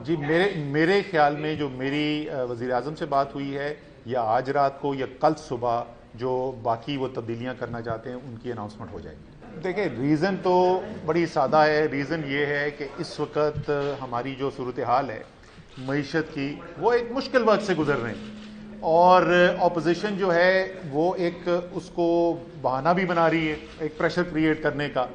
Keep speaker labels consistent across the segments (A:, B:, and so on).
A: جی میرے خیال میں جو میری وزیر اعظم سے بات ہوئی ہے یا آج رات کو یا کل صبح جو باقی وہ تبدیلیاں کرنا چاہتے ہیں ان کی اناؤنسمنٹ ہو جائے گی. دیکھیں ریزن تو بڑی سادہ ہے. ریزن یہ ہے کہ اس وقت ہماری جو صورتحال ہے معیشت کی وہ ایک مشکل وقت سے گزر رہے ہیں اور اپوزیشن جو ہے وہ ایک اس کو بہانہ بھی بنا رہی ہے ایک پریشر کریٹ کرنے کا.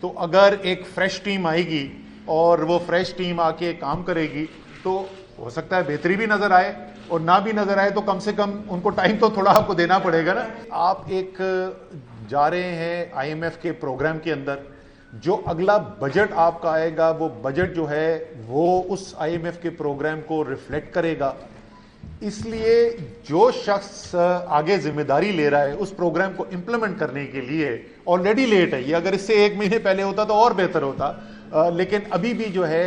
A: تو اگر ایک فریش ٹیم آئے گی اور وہ فریش ٹیم آ کے کام کرے گی تو ہو سکتا ہے بہتری بھی نظر آئے اور نہ بھی نظر آئے تو کم سے کم ان کو ٹائم تو تھوڑا آپ کو دینا پڑے گا نا. آپ ایک جا رہے ہیں آئی ایم ایف کے پروگرام کے اندر. جو اگلا بجٹ آپ کا آئے گا وہ بجٹ جو ہے وہ اس آئی ایم ایف کے پروگرام کو ریفلیکٹ کرے گا. اس لیے جو شخص آگے ذمہ داری لے رہا ہے اس پروگرام کو امپلیمنٹ کرنے کے لیے آلریڈی لیٹ ہے. یہ اگر اس سے 1 مہینے پہلے ہوتا تو اور بہتر ہوتا. لیکن ابھی بھی جو ہے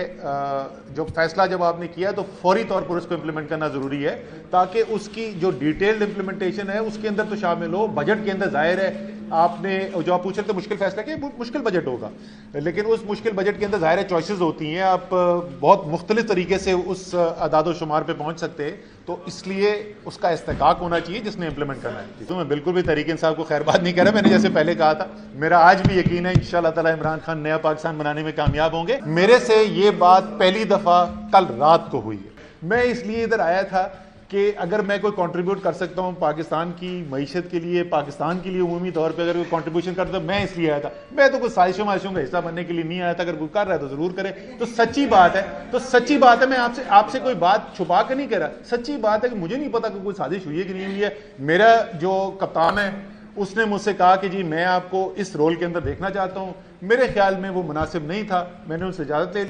A: جو فیصلہ جب آپ نے کیا تو فوری طور پر اس کو امپلیمنٹ کرنا ضروری ہے تاکہ اس کی جو ڈیٹیلڈ امپلیمنٹیشن ہے اس کے اندر تو شامل ہو. بجٹ کے اندر ظاہر ہے آپ نے جو آپ پوچھ رہے تھے مشکل فیصلہ کہ مشکل بجٹ ہوگا لیکن اس مشکل بجٹ کے اندر ظاہر ہے چوائسیز ہوتی ہیں. آپ بہت مختلف طریقے سے اس اعداد و شمار پہ پہنچ سکتے ہیں تو اس لیے اس کا استحقاق ہونا چاہیے جس نے امپلیمنٹ کرنا ہے. تو میں بالکل بھی تحریک انصاف کو خیر بات نہیں کہہ رہا. میں نے جیسے پہلے کہا تھا میرا آج بھی یقین ہے انشاءاللہ تعالی عمران خان نیا پاکستان بنانے میں کامیاب ہوں گے. میرے سے یہ بات پہلی دفعہ کل رات کو ہوئی ہے. میں اس لیے ادھر آیا تھا کہ اگر میں کوئی کنٹریبیوٹ کر سکتا ہوں پاکستان کی معیشت کے لیے پاکستان کے لیے عمومی طور پہ اگر کوئی کنٹریبیوشن کرتا ہوں میں اس لیے آیا تھا. میں تو کوئی سازشوں کا حصہ بننے کے لیے نہیں آیا تھا. اگر کوئی کر رہا ہے تو ضرور کرے. تو سچی بات ہے میں آپ سے کوئی بات چھپا کے نہیں کہہ رہا. سچی بات ہے کہ مجھے نہیں پتا کہ کوئی سازش ہوئی ہے کہ نہیں ہوئی ہے. میرا جو کپتان ہے اس نے مجھ سے کہا کہ جی میں آپ کو اس رول کے اندر دیکھنا چاہتا ہوں. میرے خیال میں وہ مناسب نہیں تھا. میں نے ان سے اجازت لے